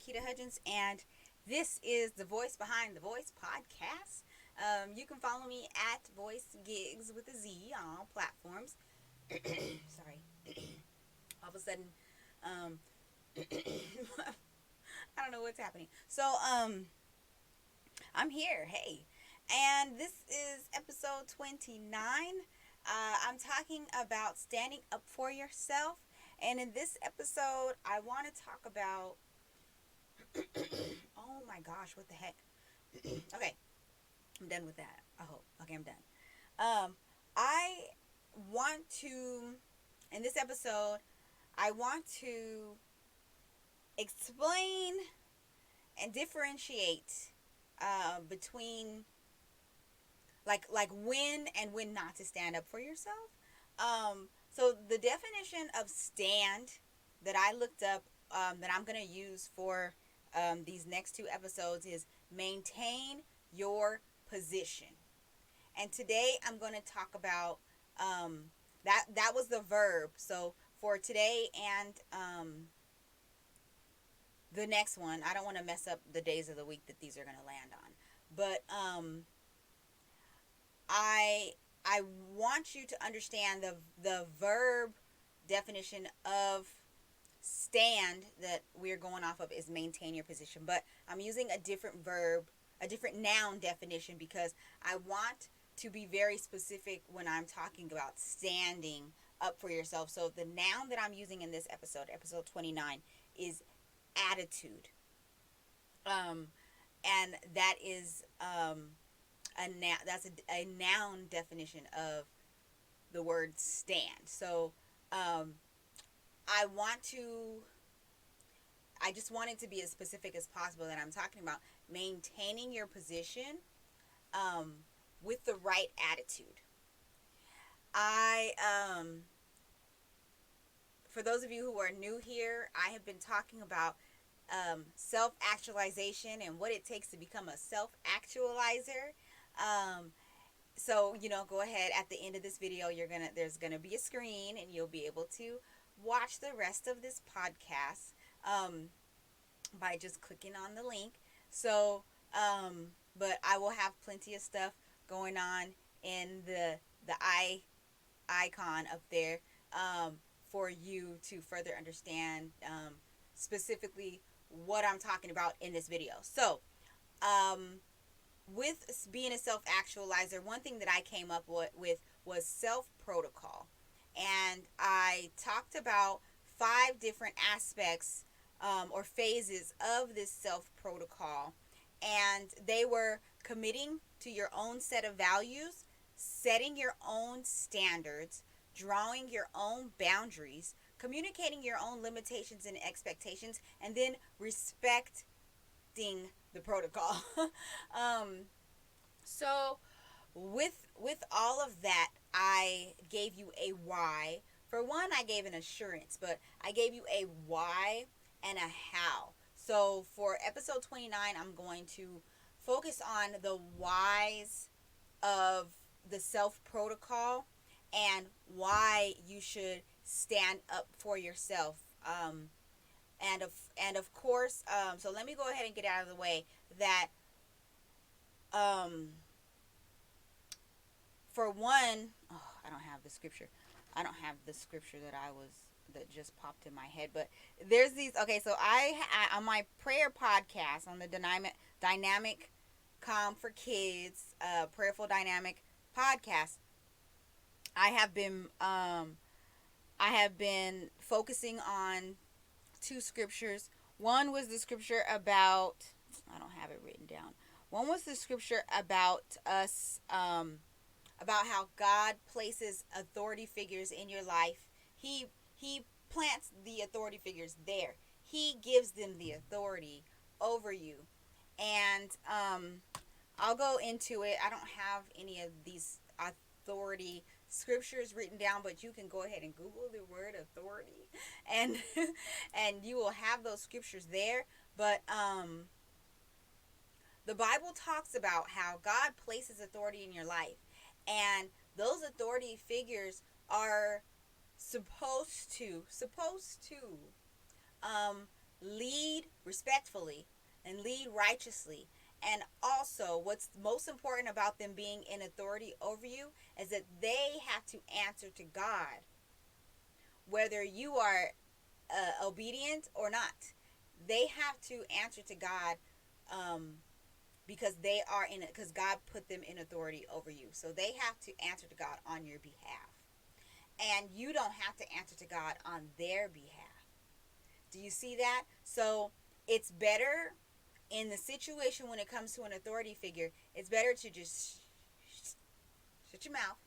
Marquita Hudgens, and this is the Voice Behind the Voice podcast. You can follow me at Voice Gigs with a Z on all platforms. Sorry, all of a sudden, um, I don't know what's happening. I'm here. Hey, and this is episode 29. I'm talking about standing up for yourself, and in this episode, I want to talk about. Oh my gosh, what the heck? Okay, I'm done with that. I hope. Okay, I'm done. I want to, in this episode, I want to explain and differentiate between like when and when not to stand up for yourself. So the definition of stand that I looked up that I'm going to use for these next two episodes is maintain your position. And today I'm going to talk about that was the verb. So for today and the next one, I don't want to mess up the days of the week that these are going to land on. But I I want you to understand the verb definition of stand that we're going off of is maintain your position, but I'm using a different verb, a different noun definition because I want to be very specific when I'm talking about standing up for yourself. So the noun that I'm using in this episode 29, is attitude. Um, and that is a noun definition of the word stand. So um, I want to I just want it to be as specific as possible that I'm talking about maintaining your position um, with the right attitude. I For those of you who are new here, I have been talking about self-actualization and what it takes to become a self-actualizer. Um, so go ahead at the end of this video. There's gonna be a screen, and you'll be able to watch the rest of this podcast by just clicking on the link. So, but I will have plenty of stuff going on in the icon up there for you to further understand specifically what I'm talking about in this video. So, with being a self-actualizer, one thing that I came up with was self-protocol. And I talked about 5 different aspects or phases of this self-protocol. And they were committing to your own set of values, setting your own standards, drawing your own boundaries, communicating your own limitations and expectations, and then respecting the protocol. um, so with all of that, I gave you a why. For one, I gave an assurance, but I gave you a why and a how. So for episode 29, I'm going to focus on the whys of the self protocol and why you should stand up for yourself. And of course, so let me go ahead and get out of the way that um, for one, oh, I don't have the scripture. I don't have the scripture that just popped in my head. But there's these. Okay, so I on my prayer podcast on the dynamic calm for kids, prayerful dynamic podcast. I have been focusing on 2 scriptures. One was the scripture about, I don't have it written down. One was the scripture about us, about how God places authority figures in your life. He plants the authority figures there. He gives them the authority over you. And I'll go into it. I don't have any of these authority scriptures written down, but you can go ahead and Google the word authority, and and you will have those scriptures there. But the Bible talks about how God places authority in your life, and those authority figures are supposed to um, lead respectfully and lead righteously. And also, what's most important about them being in authority over you is that they have to answer to God, whether you are obedient or not. They have to answer to God, um, because they are in it, because God put them in authority over you. So they have to answer to God on your behalf, and you don't have to answer to God on their behalf. Do you see that? So it's better in the situation when it comes to an authority figure. It's better to just shut your mouth.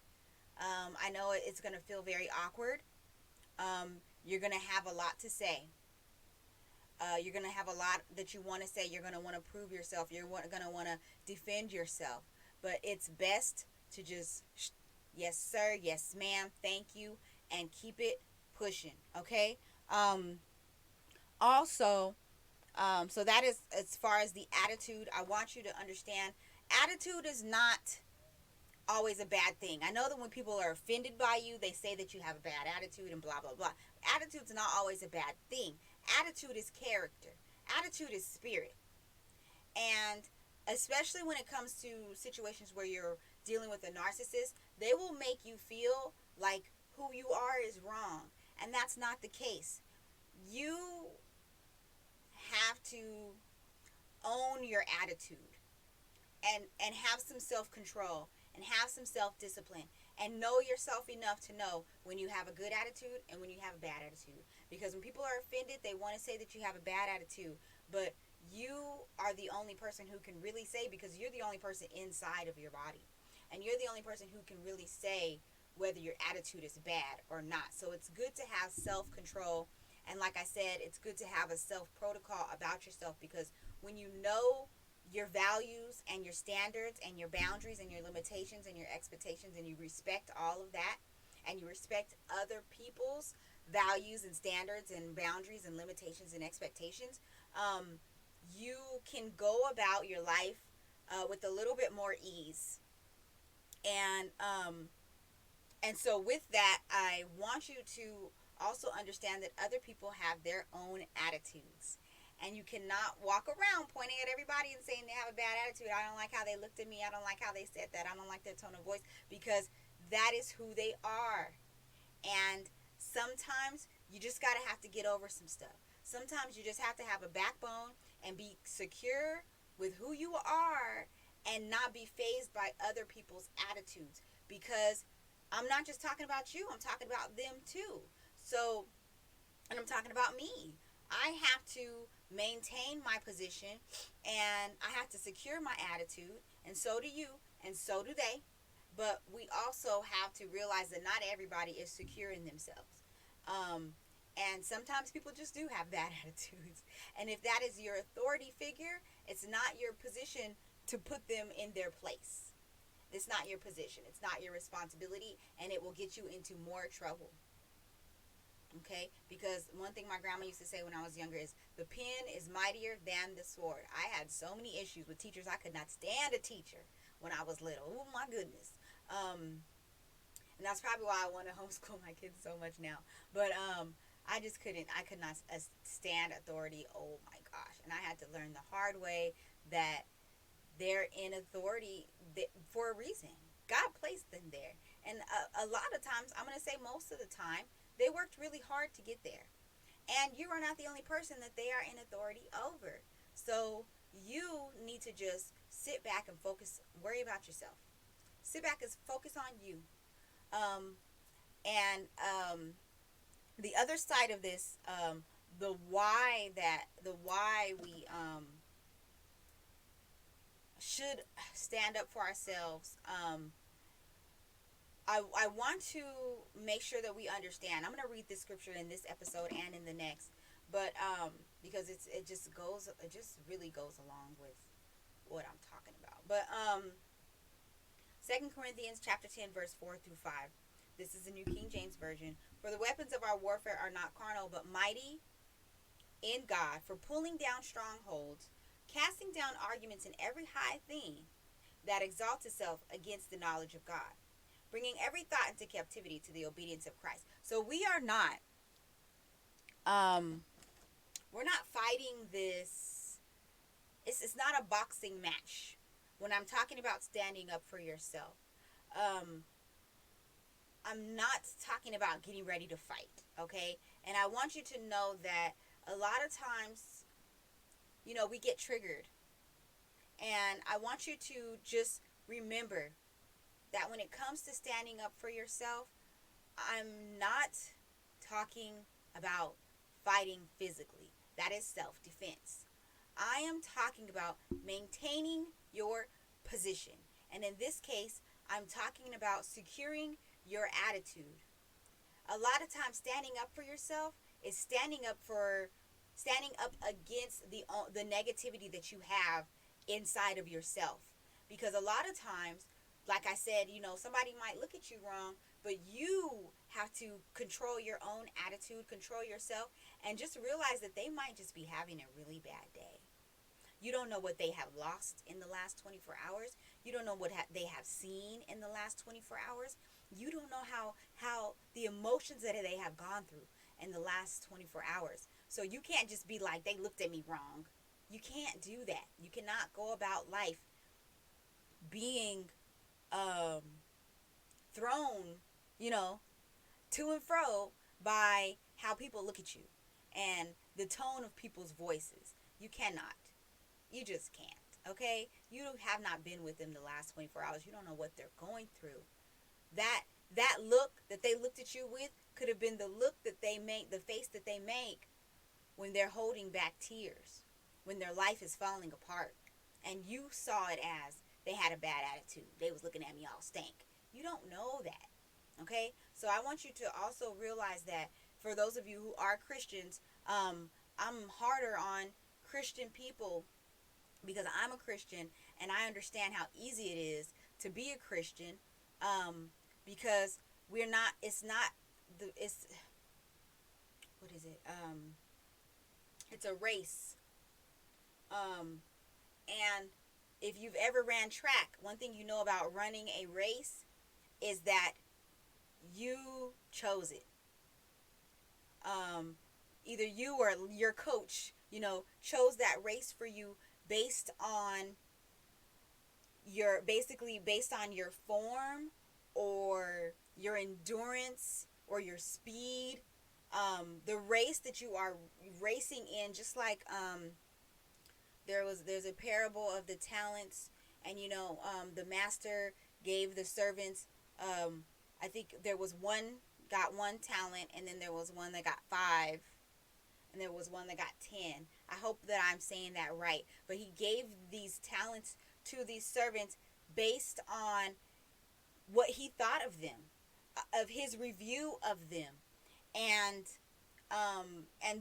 I know it's going to feel very awkward. You're going to have a lot to say. You're going to have a lot that you want to say. You're going to want to prove yourself. You're going to want to defend yourself. But it's best to just, yes, sir, yes, ma'am, thank you, and keep it pushing, okay? Um, Also, so that is as far as the attitude. I want you to understand attitude is not always a bad thing. I know that when people are offended by you, they say that you have a bad attitude and blah, blah, blah. Attitude's not always a bad thing. Attitude is character, attitude is spirit. And especially when it comes to situations where you're dealing with a narcissist, they will make you feel like who you are is wrong. And that's not the case. You have to own your attitude and have some self-control and have some self-discipline and know yourself enough to know when you have a good attitude and when you have a bad attitude. Because when people are offended, they want to say that you have a bad attitude, but you are the only person who can really say, because you're the only person inside of your body, and you're the only person who can really say whether your attitude is bad or not. So it's good to have self-control, and like I said, it's good to have a self-protocol about yourself, because when you know your values and your standards and your boundaries and your limitations and your expectations, and you respect all of that, and you respect other people's values and standards and boundaries and limitations and expectations, you can go about your life with a little bit more ease. And so with that, I want you to also understand that other people have their own attitudes. And you cannot walk around pointing at everybody and saying they have a bad attitude. I don't like how they looked at me. I don't like how they said that. I don't like their tone of voice, because that is who they are. And sometimes you just got to have to get over some stuff. Sometimes you just have to have a backbone and be secure with who you are and not be fazed by other people's attitudes, because I'm not just talking about you, I'm talking about them too. So, and I'm talking about me. I have to maintain my position, and I have to secure my attitude, and so do you, and so do they. But we also have to realize that not everybody is secure in themselves. Um, and sometimes people just do have bad attitudes. And if that is your authority figure, it's not your position to put them in their place. It's not your position. It's not your responsibility, and it will get you into more trouble. Okay? Because one thing my grandma used to say when I was younger is, the pen is mightier than the sword. I had so many issues with teachers. I could not stand a teacher when I was little. Oh my goodness. And that's probably why I want to homeschool my kids so much now. But I just couldn't. I could not stand authority. Oh my gosh. And I had to learn the hard way that they're in authority for a reason. God placed them there. And a lot of times, I'm going to say most of the time, they worked really hard to get there. And you are not the only person that they are in authority over. So you need to just sit back and focus, worry about yourself. Sit back and focus on you. Um, and the other side of this, the why we should stand up for ourselves. I want to make sure that we understand. I'm going to read this scripture in this episode and in the next, but because it just really goes along with what I'm talking about. But 2 Corinthians chapter 10 verse 4 through 5. This is the New King James Version. For the weapons of our warfare are not carnal, but mighty in God for pulling down strongholds, casting down arguments and every high thing that exalts itself against the knowledge of God, bringing every thought into captivity to the obedience of Christ. So we are not We're not fighting this. It's not a boxing match. When I'm talking about standing up for yourself, um, I'm not talking about getting ready to fight, okay? And I want you to know that a lot of times, we get triggered. And I want you to just remember that when it comes to standing up for yourself, I'm not talking about fighting physically. That is self defense. I am talking about maintaining your position. And in this case, I'm talking about securing your attitude. A lot of times standing up for yourself is standing up against the negativity that you have inside of yourself. Because a lot of times, like I said, somebody might look at you wrong, but you have to control your own attitude, control yourself, and just realize that they might just be having a really bad day. You don't know what they have lost in the last 24 hours. You don't know what they have seen in the last 24 hours. You don't know how the emotions that they have gone through in the last 24 hours. So you can't just be like, they looked at me wrong. You can't do that. You cannot go about life being thrown, you know, to and fro by how people look at you and the tone of people's voices. You cannot. You just can't. Okay? You have not been with them the last 24 hours. You don't know what they're going through. That look that they looked at you with could have been the look that they make, the face that they make when they're holding back tears, when their life is falling apart. And you saw it as they had a bad attitude. They was looking at me all stank. You don't know that. Okay? So I want you to also realize that for those of you who are Christians, I'm harder on Christian people because I'm a Christian and I understand how easy it is to be a Christian, because we're not, it's, what is it? It's a race. And if you've ever ran track, one thing you know about running a race is that you chose it. Either you or your coach, chose that race for you based on your form or your endurance or your speed. The race that you are racing in, just like there's a parable of the talents, and the master gave the servants. I think there was one got one talent, and then there was one that got five, and there was one that got 10. I hope that I'm saying that right. But he gave these talents to these servants based on what he thought of them, of his review of them, and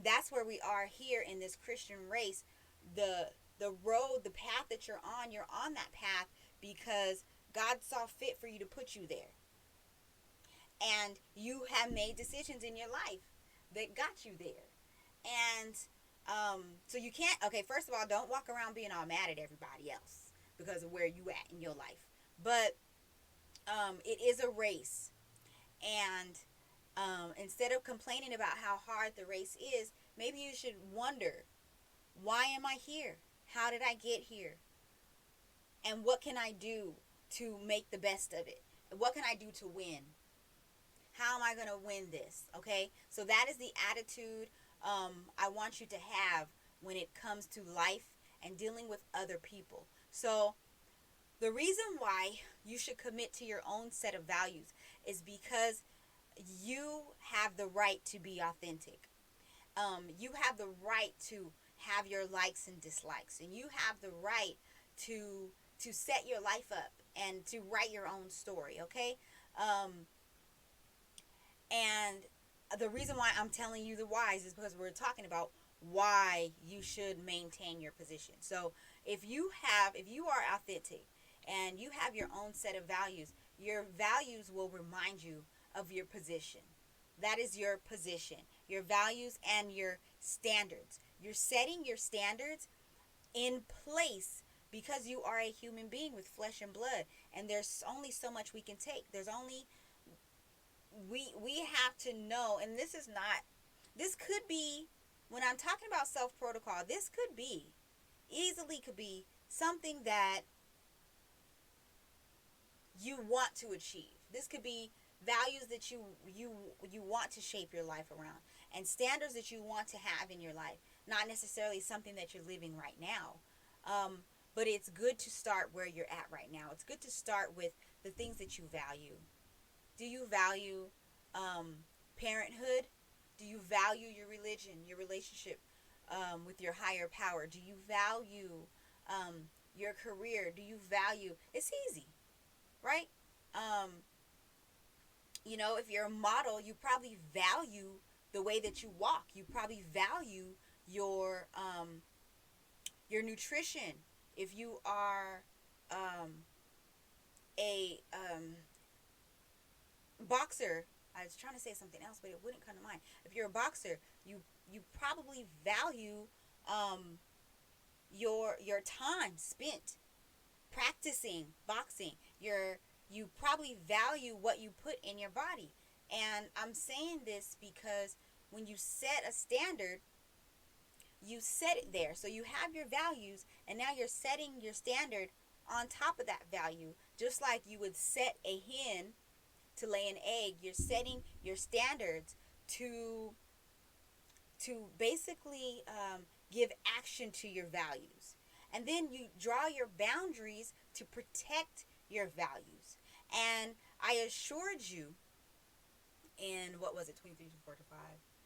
that's where we are here in this Christian race. The road, the path that you're on that path because God saw fit for you to put you there. And you have made decisions in your life that got you there. And so you can't, okay, first of all, don't walk around being all mad at everybody else because of where you at in your life. But it is a race. And instead of complaining about how hard the race is, maybe you should wonder, why am I here? How did I get here? And what can I do to make the best of it? What can I do to win? How am I going to win this? Okay? So that is the attitude I want you to have when it comes to life and dealing with other people. So the reason why you should commit to your own set of values is because you have the right to be authentic. You have the right to have your likes and dislikes, and you have the right to set your life up and to write your own story. Okay, and the reason why I'm telling you the whys is because we're talking about why you should maintain your position. So if you are authentic and you have your own set of values, your values will remind you of your position. That is your position, your values and your standards. You're setting your standards in place because you are a human being with flesh and blood, and there's only so much we can take. There's only we have to know, and this could be when I'm talking about self protocol, this could be easily could be something that you want to achieve. This could be values that you want to shape your life around, and standards that you want to have in your life, not necessarily something that you're living right now. But it's good to start where you're at right now. It's good to start with the things that you value. Do you value parenthood? Do you value your religion, your relationship with your higher power? Do you value your career? Do you value? It's easy, right? Um, if you're a model, you probably value the way that you walk. You probably value your nutrition. If you are a boxer, I was trying to say something else, but it wouldn't come to mind. If you're a boxer, you probably value um, your time spent practicing boxing. You probably value what you put in your body. And I'm saying this because when you set a standard, you set it there. So you have your values, and now you're setting your standard on top of that value. Just like you would set a hen to lay an egg, you're setting your standards to basically give action to your values. And then you draw your boundaries to protect your values. And I assured you in, what was it, 23 to 45?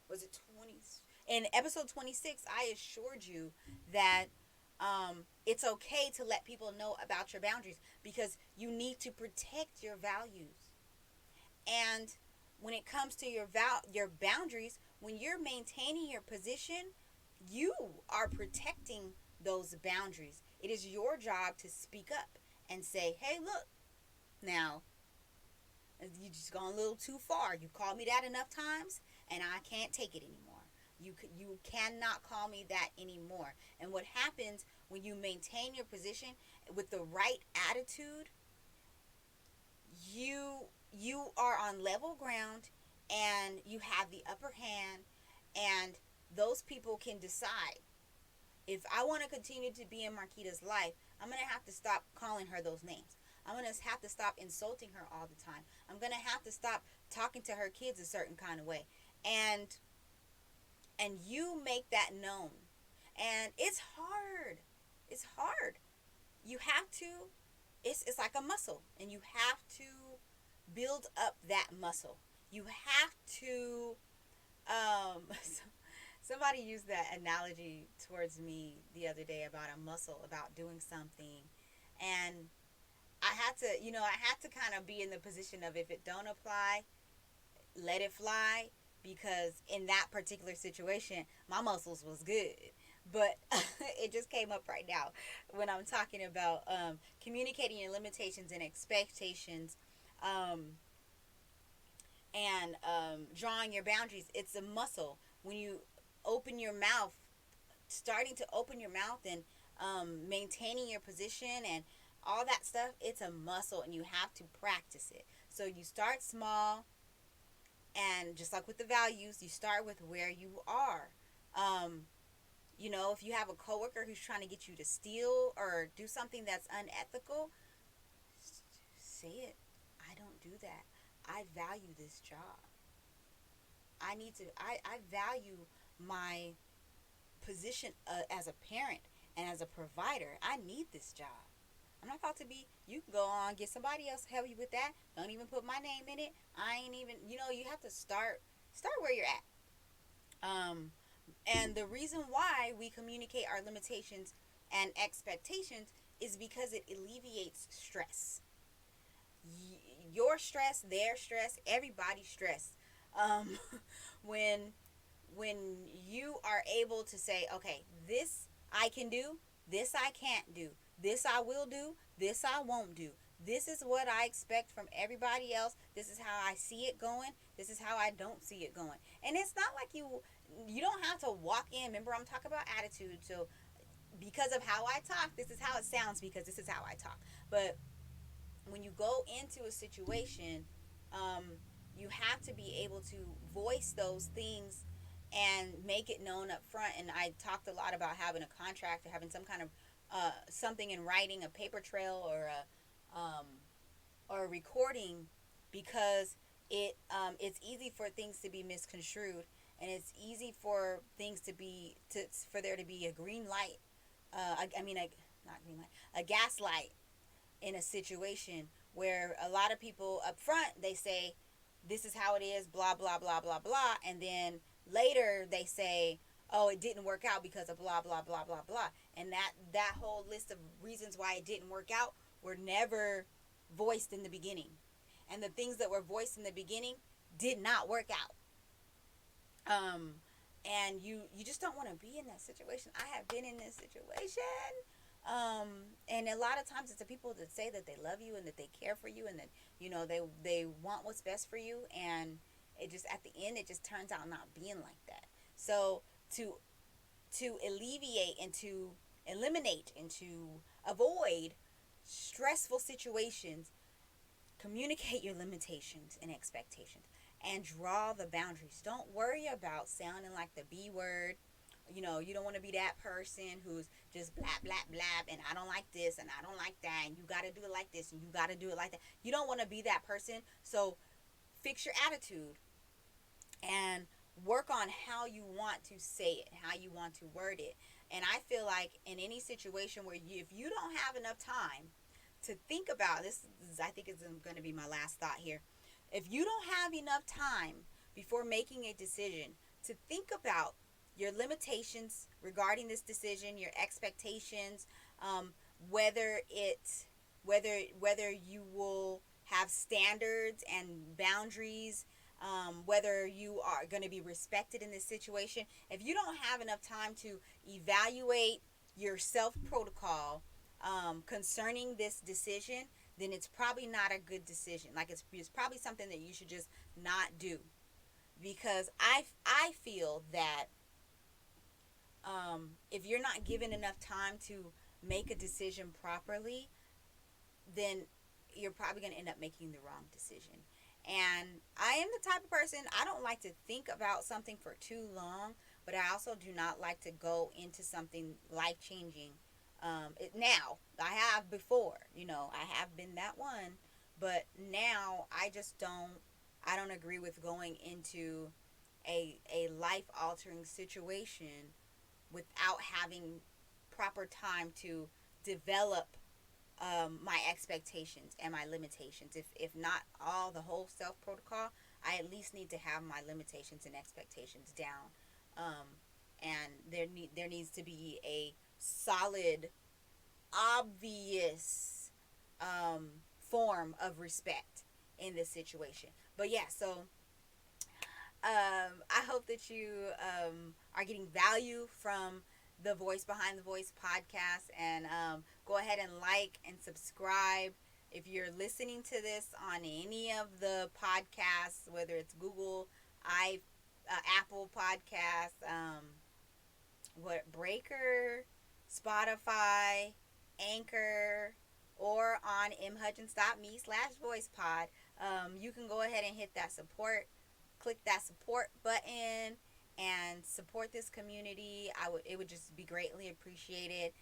Was it 20? In episode 26, I assured you that it's okay to let people know about your boundaries because you need to protect your values. And when it comes to your boundaries, when you're maintaining your position, you are protecting those boundaries. It is your job to speak up and say, "Hey, look, now you just gone a little too far. You called me that enough times, and I can't take it anymore. You cannot call me that anymore." And what happens when you maintain your position with the right attitude, you are on level ground, and you have the upper hand, and those people can decide. If I want to continue to be in Marquita's life, I'm going to have to stop calling her those names. I'm going to have to stop insulting her all the time. I'm going to have to stop talking to her kids a certain kind of way. And you make that known. And it's hard. It's hard. You have to, it's like a muscle, and you have to build up that muscle. You have to somebody used that analogy towards me the other day about a muscle, about doing something. And I had to kind of be in the position of, if it don't apply, let it fly, because in that particular situation, my muscles was good. But it just came up right now when I'm talking about communicating your limitations and expectations, um, and drawing your boundaries. It's a muscle. When you open your mouth, starting to open your mouth, and maintaining your position and all that stuff, it's a muscle, and you have to practice it. So you start small, and just like with the values, you start with where you are. Um, if you have a coworker who's trying to get you to steal or do something that's unethical, say it. I don't do that. I value this job. I value my position as a parent and as a provider. I need this job. I'm not about to be, you can go on, get somebody else to help you with that. Don't even put my name in it. I ain't even, you have to start where you're at. And the reason why we communicate our limitations and expectations is because it alleviates stress. Your stress, their stress, everybody's stress. Um, when when you are able to say, okay, this I can do, this I can't do, this I will do, this I won't do. This is what I expect from everybody else. This is how I see it going. This is how I don't see it going. And it's not like you don't have to walk in. Remember, I'm talking about attitude. So because of how I talk, this is how it sounds because this is how I talk. But when you go into a situation, um, you have to be able to voice those things and make it known up front. And I talked a lot about having a contract or having some kind of something in writing, a paper trail or a recording, because it's easy for things to be misconstrued, and it's easy for things to be for there to be a green light. I mean, not green light, a gas light in a situation where a lot of people up front, they say this is how it is, blah blah blah blah blah, and then later they say, oh, it didn't work out because of blah blah blah blah blah, and that whole list of reasons why it didn't work out were never voiced in the beginning, and the things that were voiced in the beginning did not work out. And you just don't want to be in that situation. I have been in this situation. And a lot of times it's the people that say that they love you and that they care for you and that, they want what's best for you, and it just, at the end, it just turns out not being like that. So to alleviate and to eliminate and to avoid stressful situations, communicate your limitations and expectations and draw the boundaries. Don't worry about sounding like the B word. You don't want to be that person who's just blah, blah, blah, and I don't like this and I don't like that, and you got to do it like this and you got to do it like that. You don't want to be that person. So fix your attitude and work on how you want to say it, how you want to word it. And I feel like in any situation where if you don't have enough time to think about this, I think is going to be my last thought here. If you don't have enough time before making a decision to think about your limitations regarding this decision, your expectations, whether whether you will have standards and boundaries, whether you are going to be respected in this situation. If you don't have enough time to evaluate your self protocol concerning this decision, then it's probably not a good decision. Like it's probably something that you should just not do, because I feel that if you're not given enough time to make a decision properly, then you're probably going to end up making the wrong decision. And I am the type of person, I don't like to think about something for too long, but I also do not like to go into something life changing. Now, I have before, I have been that one, but now I don't agree with going into a life altering situation without having proper time to develop my expectations and my limitations. If not all, the whole self protocol, I at least need to have my limitations and expectations down. And there needs to be a solid, obvious form of respect in this situation. But yeah, so I hope that you are getting value from the Voice Behind the Voice podcast, and go ahead and like and subscribe. If you're listening to this on any of the podcasts, whether it's Google, Apple Podcasts, Breaker, Spotify, Anchor, or on mhudgens.me/voicepod, you can go ahead and hit that support, click that support button, and support this community. It would just be greatly appreciated.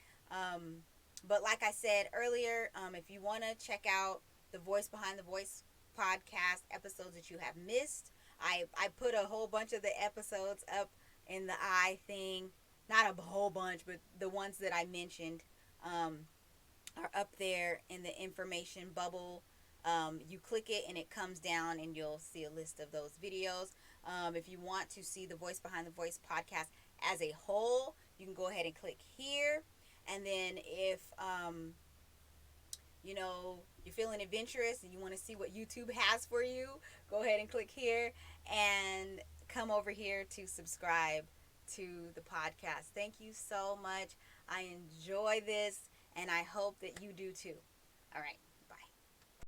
But like I said earlier, if you want to check out the Voice Behind the Voice podcast episodes that you have missed, I put a whole bunch of the episodes up in the thing. Not a whole bunch, but the ones that I mentioned are up there in the information bubble. You click it and it comes down and you'll see a list of those videos. If you want to see the Voice Behind the Voice podcast as a whole, you can go ahead and click here. And then if you're feeling adventurous and you want to see what YouTube has for you, go ahead and click here and come over here to subscribe to the podcast. Thank you so much. I enjoy this, and I hope that you do too. All right.